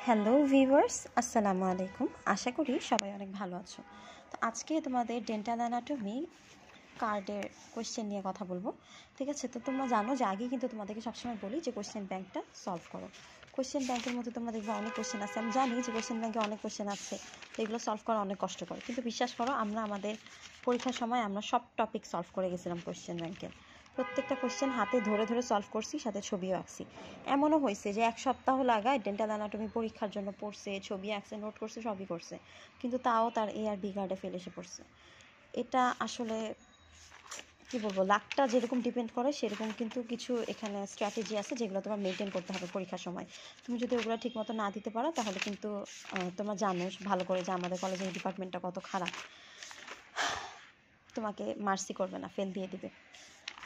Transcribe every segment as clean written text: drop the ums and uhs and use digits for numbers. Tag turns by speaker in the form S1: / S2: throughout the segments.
S1: Hello viewers, আসসালামু আলাইকুম। আশা করি সবাই অনেক ভালো আছো। তো আজকে তোমাদের ডেন্টাল অ্যানাটমি কার্ডের কোয়েশ্চেন নিয়ে কথা বলবো। ঠিক আছে, তো তোমরা জানো যে আগে কিন্তু তোমাদেরকে সবসময় বলি যে কোয়েশ্চেন ব্যাংকটা সলভ করো। কোয়েশ্চেন ব্যাংকের মধ্যে তোমরা দেখবে অনেক কোয়েশ্চেন আছে। আমি জানি যে কোয়েশ্চেন ব্যাংকে অনেক কোয়েশ্চেন আছে, তো এগুলো সলভ করা অনেক কষ্টকর, কিন্তু বিশ্বাস করো আমরা আমাদের পরীক্ষার সময় আমরা সব টপিক সলভ করে গেছিলাম কোয়েশ্চেন ব্যাংকের। প্রত্যেকটা কোয়েশ্চেন হাতে ধরে ধরে সলভ করছি, সাথে ছবিও আঁকছি। এমনও হয়েছে যে এক সপ্তাহ লাগায় ডেন্টাল অ্যানাটমি পরীক্ষার জন্য পড়ছে, ছবি আঁকছে, নোট করছে, সবই করছে, কিন্তু তাও তার এ আর বি গার্ডে ফেল এসে পড়ছে। এটা আসলে কি বলবো, লাকটা যেরকম ডিপেন্ড করে সেরকম কিন্তু কিছু এখানে স্ট্র্যাটেজি আছে যেগুলো তোমার মেনটেন করতে হবে পরীক্ষার সময়। তুমি যদি ওগুলো ঠিক মতো না দিতে পারো তাহলে কিন্তু তোমরা জানো ভালো করে যে আমাদের কলেজের ডিপার্টমেন্টটা কত খারাপ, তোমাকে মার্সি করবে না, ফেল দিয়ে দিবে।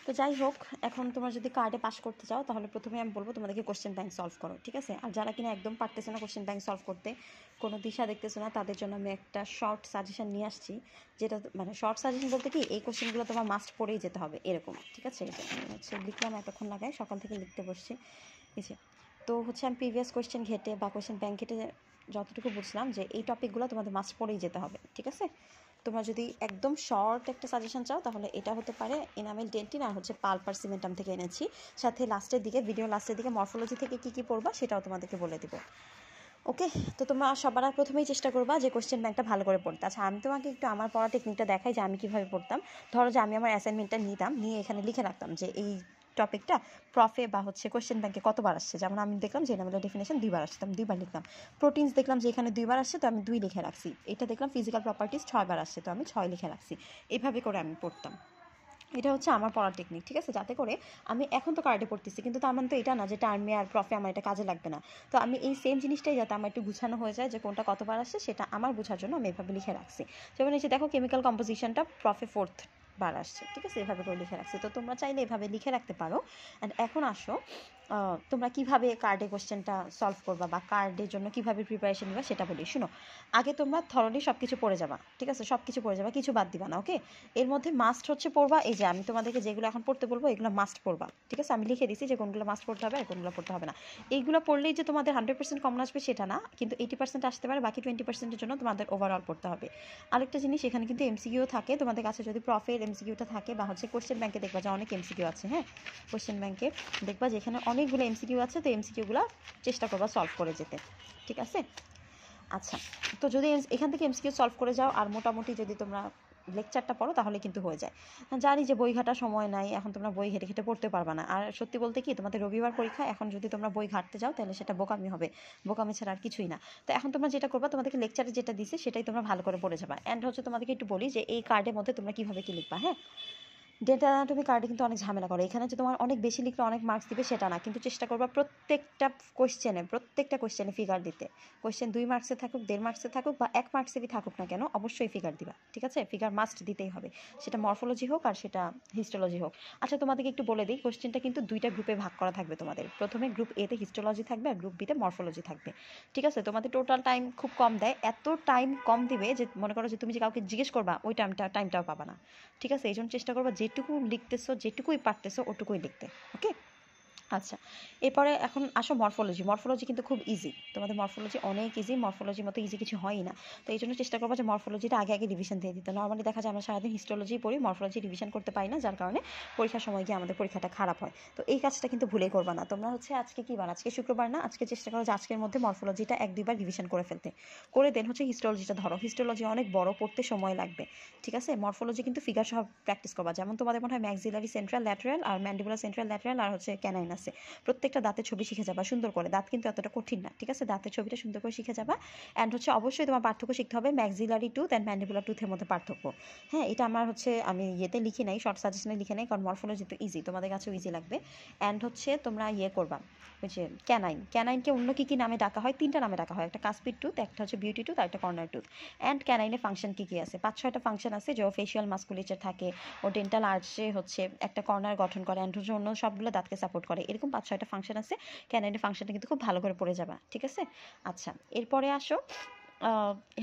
S1: তো যাই হোক, এখন তোমরা যদি কার্ডে পাস করতে চাও তাহলে প্রথমে আমি বলবো তোমাদেরকে কোশ্চেন ব্যাংক সলভ করো, ঠিক আছে? আর যারা কিনা একদম পারতেছে না কোশ্চেন ব্যাংক সলভ করতে, কোনো দিশা দেখতেছো না, তাদের জন্য আমি একটা শর্ট সাজেশন নিয়ে আসছি। যেটা মানে শর্ট সাজেশন বলতে কি, এই কোশ্চেনগুলো তোমার মাস্ট পড়েই যেতে হবে এরকম, ঠিক আছে? এটা হচ্ছে লিখলাম, এতক্ষণ লাগায় সকাল থেকে লিখতে বসছি, এই যে। তো হচ্ছে আমি প্রিভিয়াস কোশ্চেন ঘেটে বা কোশ্চেন ব্যাংক ঘেটে যতটুকু বুঝলাম যে এই টপিকগুলো তোমাদের মাস্ট পড়েই যেতে হবে, ঠিক আছে? তোমরা যদি একদম শর্ট একটা সাজেশন চাও তাহলে এটা হতে পারে এনামেল ডেন্টিন আর হচ্ছে পালপার সিমেন্টাম থেকে এনেছি। সাথে লাস্টের দিকে, ভিডিও লাস্টের দিকে মরফোলজি থেকে কী কী পড়বা সেটাও তোমাদেরকে বলে দিব। ওকে, তো তোমরা সবার প্রথমেই চেষ্টা করবা যে কোশ্চেন ব্যাংকটা ভালো করে পড়তে। আচ্ছা, আমি তোমাকে একটু আমার পড়া টেকনিকটা দেখাই যে আমি কীভাবে পড়তাম। ধরো যে আমি আমার অ্যাসাইনমেন্টটা নিতাম, নিয়ে এখানে লিখে রাখতাম যে এই টপিকটা প্রফে বা হচ্ছে কোশ্চেন ব্যাংকে কতবার আসছে। যেমন আমি দেখলাম যে এনামেলের ডেফিনেশন 2বার আসছে, আমি 2বার লিখলাম। প্রোটিনস দেখলাম যে এখানে 2বার আসছে, তো আমি 2 লিখে রাখছি। এটা দেখলাম ফিজিক্যাল প্রপার্টিস 6বার আসছে, তো আমি 6 লিখে রাখছি। এইভাবে করে আমি পড়তাম। এটা হচ্ছে আমার পড়ার টেকনিক, ঠিক আছে? যাতে করে আমি এখন তো কার্ডে পড়তেছি, কিন্তু তার মানে তো এটা না যে টার্মে আর প্রফে আমার এটা কাজে লাগবে না। তো আমি এই সেম জিনিসটাই যাতে আমার একটু গুছানো হয়ে যায় যে কোনটা কতবার আসছে সেটা আমার বোঝার জন্য আমি এভাবে লিখে রাখছি। যেমন এই যে দেখো, কেমিক্যাল কম্পোজিশনটা প্রফে 4th বার আসছে, ঠিক আছে? এভাবে করে লিখে রাখছি। তো তোমরা চাইলে এভাবে লিখে রাখতে পারো। অ্যান্ড এখন আসো, তোমরা কিভাবে কার্ডে কোশ্চেনটা সলভ করবা বা কার্ডের জন্য কিভাবে প্রিপারেশন নিবা সেটা বলি। শুনো, আগে তোমরা থরলি সব কিছু পড়ে যাবা, ঠিক আছে? সব কিছু পড়ে যাবা, কিছু বাদ দিবা না, ওকে? এর মধ্যে মাস্ট হচ্ছে পড়বা, এই যে আমি তোমাদেরকে যেগুলো এখন পড়তে বলবো এগুলো মাস্ট পড়বা, ঠিক আছে? আমি লিখে দিছি যে কোনগুলো মাস্ট পড়তে হবে আর কোনগুলো পড়তে হবে না। এইগুলো পড়লেই যে তোমাদের 100% কমন আসবে সেটা না, কিন্তু 80% আসতে পারে, বাকি 20%-এর জন্য তোমাদের ওভারঅল পড়তে হবে। আরেকটা জিনিস, এখানে কিন্তু এমসিকিউ থাকে তোমাদের কাছে, যদি প্রফের এমসিকিউটা থাকে বা হচ্ছে কোশ্চেন ব্যাংকে দেখবা যে অনেক এমসিকিউ আছে। হ্যাঁ, কোশ্চেন ব্যাংকে দেখবা যে এখানে অনেকগুলো এমসিকিউ আছে, তো এমসিকিউগুলো চেষ্টা করবা সলভ করে যেতে, ঠিক আছে? আচ্ছা, তো যদি এখান থেকে এমসিকিউ সলভ করে যাও আর মোটামুটি যদি তোমরা লেকচারটা পড়ো তাহলে কিন্তু হয়ে যায়। জানি যে বই ঘাটার সময় নাই, এখন তোমরা বই ঘেটে ঘেটে পড়তে পারবা না। আর সত্যি বলতে কি, তোমাদের রবিবার পরীক্ষা, এখন যদি তোমরা বই ঘাটতে যাও তাহলে সেটা বোকামি হবে, বোকামি ছাড়া আর কিছুই না। তো এখন তোমরা যেটা করবা, তোমাদেরকে লেকচারে যেটা দিছে সেটাই তোমরা ভালো করে পড়ে যাবা। অ্যান্ড হচ্ছে তোমাদেরকে একটু বলি যে এই কার্ডের মধ্যে তোমরা কীভাবে কী লিখবা। হ্যাঁ, ডেন্টাল অ্যানাটমি কার্ডে কিন্তু অনেক ঝামেলা করে। এখানে যে তোমার অনেক বেশি লিখলে অনেক মার্কস দিবে সেটা না, কিন্তু চেষ্টা করবা প্রত্যেকটা কোশ্চেনে ফিগার দিতে। কোশ্চেন 2 মার্কসে থাকুক, 1.5 মার্কসে থাকুক বা 1 মার্কসেরই থাকুক না কেন, অবশ্যই ফিগার দিবা, ঠিক আছে? ফিগার মাস্ট দিতেই হবে, সেটা মরফোলজি হোক আর সেটা হিস্টোলজি হোক। আচ্ছা, তোমাদেরকে একটু বলে দিই, কোশ্চেনটা কিন্তু 2টা গ্রুপে ভাগ করা থাকবে তোমাদের। প্রথমে গ্রুপ এতে হিস্টোলজি থাকবে আর গ্রুপ বিতে মরফোলজি থাকবে, ঠিক আছে? তোমাদের টোটাল টাইম খুব কম দেয়, এত টাইম কম দিবে যে মনে করো যে তুমি যে কাউকে জিজ্ঞেস করবা ওই টাইমটাও পাবা না, ঠিক আছে? এই জন্য চেষ্টা করবা যেটুকু লিখতেছো, যেটুকুই পারতেছো ওটুকুই লিখতে, ওকে? আচ্ছা, এরপরে এখন আসো মরফোলজি কিন্তু খুব ইজি, তোমাদের মরফোলজি অনেক ইজি, মরফোলজির মতো ইজি কিছু হয়ই না। তো এই জন্য চেষ্টা করবো যে মরফোলজিটা আগে রিভিশন দিয়ে দিতে। নর্মালি দেখা যায় আমরা সারাদিন হিস্টোলজি পড়ি, মরফোলজি রিভিশন করতে পারি না, যার কারণে পরীক্ষার সময় গিয়ে আমাদের পরীক্ষাটা খারাপ হয়। তো এই কাজটা কিন্তু ভুলেই করবা না তোমরা। হচ্ছে আজকে কি বার, আজকে শুক্রবার না, আজকে চেষ্টা করো যে আজকের মধ্যে মরফোলজিটা 1-2 বার রিভিশন করে ফেলতে, করে দেন হচ্ছে হিস্টোলজিটা ধরো। হিস্টোলজি অনেক বড়, পড়তে সময় লাগবে, ঠিক আছে? মরফোলজি কিন্তু ফিগার সহ প্র্যাকটিস করবা। যেমন তোমাদের মনে হয় ম্যাক্সিলারি সেন্ট্রাল ল্যাটারাল আর ম্যান্ডিবুলার সেন্ট্রাল ল্যাটারাল আর হচ্ছে ক্যানাইন আছে, প্রত্যেকটা দাঁতের ছবি শিখে যাবা সুন্দর করে। দাঁত কিন্তু এতটা কঠিন না, ঠিক আছে? দাঁতের ছবিটা সুন্দর করে শিখে যাবা। অ্যান্ড হচ্ছে অবশ্যই তোমার পার্থক্য শিখতে হবে ম্যাক্সিলারি টুথ অ্যান্ড ম্যান্ডিবুলার টুথের মধ্যে পার্থক্য। হ্যাঁ, এটা আমার হচ্ছে আমি ইয়েতে লিখি নাই, শর্ট সাজেশনে লিখে নাই, কারণ মরফোলজি তো ইজি, তোমাদের কাছেও ইজি লাগবে। অ্যান্ড হচ্ছে তোমরা করবা, ওই যে ক্যানাইনকে অন্য কী নামে ডাকা হয়? 3টা নামে ডাকা হয়, একটা কাসপিড টুথ, একটা হচ্ছে বিউটি টুথ আর একটা কর্নার টুথ। অ্যান্ড ক্যানাইনের ফাংশন কী আছে? 5-6টা ফাংশন আছে, যে ও ফেশিয়াল মাস্কুলেচার থাকে, ও ডেন্টাল আর্চে হচ্ছে একটা কর্নার গঠন করে, অ্যান্ড হচ্ছে অন্য সবগুলো দাঁতকে সাপোর্ট করে, এরকম 5-6টা ফাংশন আছে। ক্যানাইনের ফাংশনটা কিন্তু খুব ভালো করে পড়ে যাবা, ঠিক আছে? আচ্ছা, এরপরে আসো,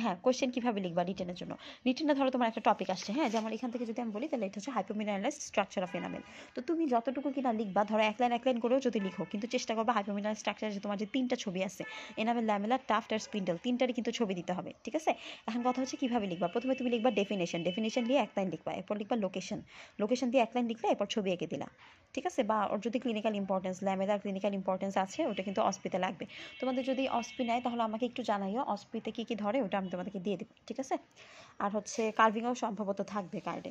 S1: হ্যাঁ, কোয়েশ্চেন কীভাবে লিখবা রিটেনের জন্য। রিটেনে ধরো তোমার একটা টপিক আসছে, হ্যাঁ, যেমন এখান থেকে যদি আমি বলি তাহলে এটা হচ্ছে হাইপোমিনারালাইজড স্ট্রাকচার অফ এনামেল। তো তুমি যতটুকু কিনা লিখবা, ধরো এক লাইন করেও যদি লিখো, কিন্তু চেষ্টা করবা হাইপোমিনারাল স্ট্রাকচারে যে তোমার যে 3টা ছবি আছে, এনামেল, ল্যামেলার, টাফট আর স্পিন্ডল, 3টারই কিন্তু ছবি দিতে হবে, ঠিক আছে। এখন কথা হচ্ছে কীভাবে লিখবা। প্রথমে তুমি লিখবা ডেফিনেশন দিয়ে এক লাইন লিখবা, এরপর লিখবা লোকেশন দিয়ে এক লাইন লিখলে এরপর ছবি এঁকে দিলা, ঠিক আছে। বা ওর যদি clinical importance, lamellar clinical importance আছে, ওটা কিন্তু অসপিতে লাগবে। তোমাদের যদি অসপি নেয় তাহলে আমাকে একটু জানাইও, অসপিতে কী ধরে ওটা আমি তোমাদেরকে দিয়ে দেবো, ঠিক আছে। আর হচ্ছে কার্ভিংও সম্ভবত থাকবে কার্ডে।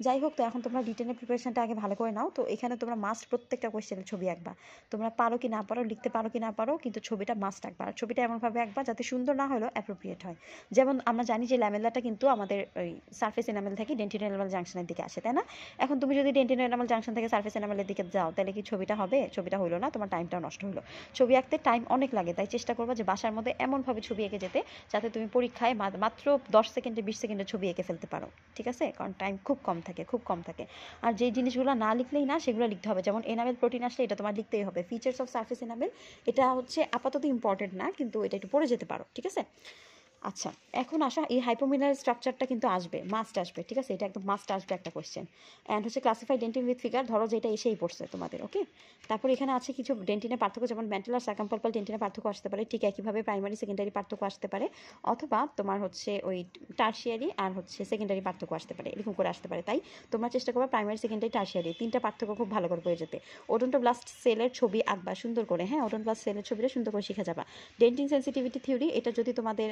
S1: যাই হোক, তো এখন তোমরা রিটেনের প্রিপারেশনটা আগে ভালো করে নাও। তো এখানে তোমরা মাস্ট প্রত্যেকটা কোয়েশ্চেনের ছবি আঁকবা। তোমরা পারো কি না পারো, লিখতে পারো কি না পারো, কিন্তু ছবিটা মাস্ট আঁকবা। আর ছবিটা এমনভাবে আঁকবা যাতে সুন্দর না হলেও অ্যাপ্রোপ্রিয়েট হয়। যেমন আমরা জানি যে ল্যামেলাটা কিন্তু আমাদের ওই সারফেস এনামেল থেকে ডেন্টিনো এনামেল জাংশনের দিকে আসে, তাই না? এখন তুমি যদি ডেন্টিনো এনামেল জাংশন থেকে সারফেস এনামেলের দিকে যাও, তাহলে কি ছবিটা হবে? ছবিটা হলো না, তোমার টাইমটাও নষ্ট হলো। ছবি আঁকতে টাইম অনেক লাগে, তাই চেষ্টা করবা যে বাসার মধ্যে এমনভাবে ছবি এঁকে যেতে যাতে তুমি পরীক্ষায় মাত্র 10 সেকেন্ডে 20 সেকেন্ডে ছবি এঁকে ফেলতে পারো, ঠিক আছে। কারণ টাইম খুব কম থাকে। আর যেই জিনিসগুলো না লিখলেই না, সেগুলো লিখতে হবে। যেমন এনামেল প্রোটিন আসলে এটা তোমার লিখতেই হবে। ফিচার্স অফ সারফেস এনামেল, এটা হচ্ছে আপাতত ইম্পর্টেন্ট না, কিন্তু এটা একটু পড়ে যেতে পারো, ঠিক আছে। আচ্ছা, এখন আসা এই হাইপোমিনারাল স্ট্রাকচারটা কিন্তু আসবে, মাস্ট আসবে, ঠিক আছে। এটা একদম মাস্ট আসবে একটা কোয়েশ্চেন। অ্যান্ড হচ্ছে ক্লাসিফাই ডেন্টিন উইথ ফিগার, ধরো যে এটা এসেই পড়ছে তোমাদের, ওকে। তারপর এখানে আছে কিছু ডেন্টিনের পার্থক্য, যেমন মেন্টাল আর সার্কামপালপাল ডেন্টিনের পার্থক্য আসতে পারে, ঠিক একইভাবে প্রাইমারি সেকেন্ডারি পার্থক্য আসতে পারে, অথবা তোমার হচ্ছে ওই টার্সিয়ারি আর হচ্ছে সেকেন্ডারি পার্থক্য আসতে পারে, এরকম করে আসতে পারে। তাই তোমরা চেষ্টা করবে প্রাইমারি সেকেন্ডারি টার্সিয়ারি 3টা পার্থক্য খুব ভালো করে পেয়ে যেতে। ওডোন্টোব্লাস্ট সেলের ছবি আঁকবা সুন্দর করে, হ্যাঁ, ওডোন্টোব্লাস্ট সেলের ছবিটা সুন্দর করে শিখে যাবা। ডেন্টিং সেন্সিটিভিটি থিওরি, এটা যদি তোমাদের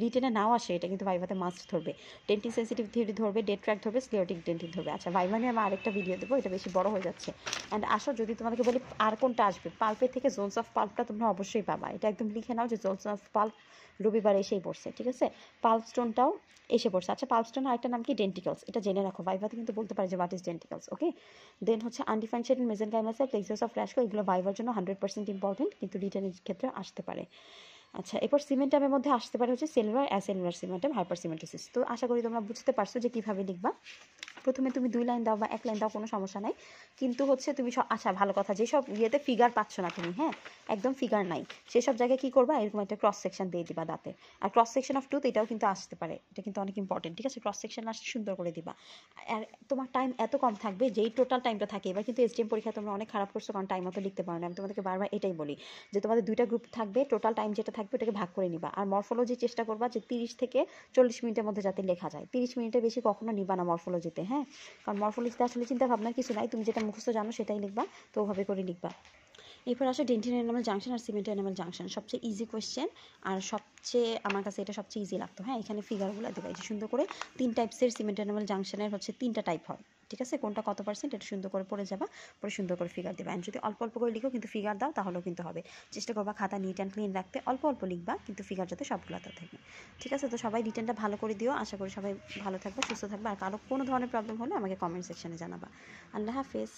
S1: রিটেনে নাও আসে, এটা কিন্তু ভাইভাতে মাস্ট ধরবে। ডেন্টিং সেন্সিটিভ থিওরি ধরবে, ডেট ট্র্যাক ধরবে, স্ক্লেরোটিক ডেন্টিং ধরবে। আচ্ছা, ভাইভা নিয়ে আমি আরেকটা ভিডিও দেবো, এটা বেশি বড় হয়ে যাচ্ছে। অ্যান্ড আসো, যদি তোমাদেরকে বলি আর কোনটা আসবে, পাল্পের থেকে জোনস অফ পাল্পটা তোমরা অবশ্যই পাবা। এটা একদম লিখে নাও যে জোনস অফ পাল্প রবিবার এসেই পড়ছে, ঠিক আছে। পাল্প স্টোনটাও এসে পড়ছে। আচ্ছা, পাল্প স্টোনের আরেকটা নাম কি? ডেন্টিকলস। এটা জেনে রাখো, ভাইভাতে কিন্তু বলতে পারে যে হোয়াট ইজ ডেন্টিকলস, ওকে। দেন হচ্ছে আনডিফাইন্ড শেড মেজেনকাইমাস আর প্লেক্সাস অফ র্যাশকো, এগুলো ভাইভার জন্য 100% ইম্পর্টেন্ট, কিন্তু রিটেনের ক্ষেত্রে আসতে পারে। আচ্ছা, এরপর সিমেন্টামের মধ্যে আসতে পারে হচ্ছে সেলুলার অ্যাসেলুলার সিমেন্টাম, হাইপারসিমেন্টোসিস। তো আশা করি তোমরা বুঝতে পারছো যে কীভাবে লিখবা। প্রথমে তুমি 2 লাইন দাও বা 1 লাইন দাও, কোনো সমস্যা নাই, কিন্তু হচ্ছে তুমি আচ্ছা, ভালো কথা, যেসব ইয়েতে ফিগার পাচ্ছ না তুমি, হ্যাঁ, একদম ফিগার নাই, সেসব জায়গায় কী করবা, এরকম একটা ক্রস সেকশন দিয়ে দিবা দাঁতে। আর ক্রস সেকশন অফ টুথ, এটাও কিন্তু আসতে পারে, এটা কিন্তু অনেক ইম্পর্টেন্ট, ঠিক আছে। ক্রস সেকশন আসতে সুন্দর করে দিবা। আর তোমার টাইম এত কম থাকবে, যেই টোটাল টাইমটা থাকে, এবার কিন্তু এসডিএম পরীক্ষা তোমরা অনেক খারাপ করছো, কারণ টাইম মতো লিখতে পারো না। আমি তোমাদেরকে বারবার এটাই বলি যে তোমাদের 2টা গ্রুপ থাকবে, টোটাল টাইম যেটা থাকবে ওটাকে ভাগ করে নিবা। আর মরফোলজি চেষ্টা করবা যে 30 থেকে 40 মিনিটের মধ্যে যাতে লেখা যায়। 30 মিনিটের বেশি কখনো নিবা না মরফোলজিতে, হ্যাঁ, কারণ মরফোলজিতে আসলে চিন্তা ভাবনার কিছু নাই, তুমি যেটা মুখস্থ জানো সেটাই লিখবা, তো ওভাবে করে লিখবা। এরপর আসে ডেন্টিন এনামেল জাংশন আর সিমেন্ট এনামেল জাংশন, সবচেয়ে ইজি কোয়েশ্চেন, আর সবচেয়ে আমার কাছে এটা সবচেয়ে ইজি লাগতো, হ্যাঁ। এখানে ফিগারগুলো দেবা, এই যে সুন্দর করে 3 টাইপসের সিমেন্ট এনামেল জাংশনের হচ্ছে 3টা টাইপ হয়, ঠিক আছে। কোনটা কত পার্সেন্ট, এটা সুন্দর করে পড়ে যাবা, পরে সুন্দর করে ফিগার দেবা। অ্যান্ড যদি অল্প অল্প করে লিখো কিন্তু ফিগার দাও, তাহলেও কিন্তু হবে। চেষ্টা করবা খাতা নিট অ্যান্ড ক্লিন রাখতে, অল্প অল্প লিখবা, কিন্তু ফিগার যাতে সবগুলোতে থাকে, ঠিক আছে। তো সবাই রিটেনটা ভালো করে দিও, আশা করি সবাই ভালো থাকবা, সুস্থ থাকবা। আর কারো কোনো ধরনের প্রবলেম হলে আমাকে কমেন্ট সেকশনে জানাবা। আল্লাহ হাফেজ।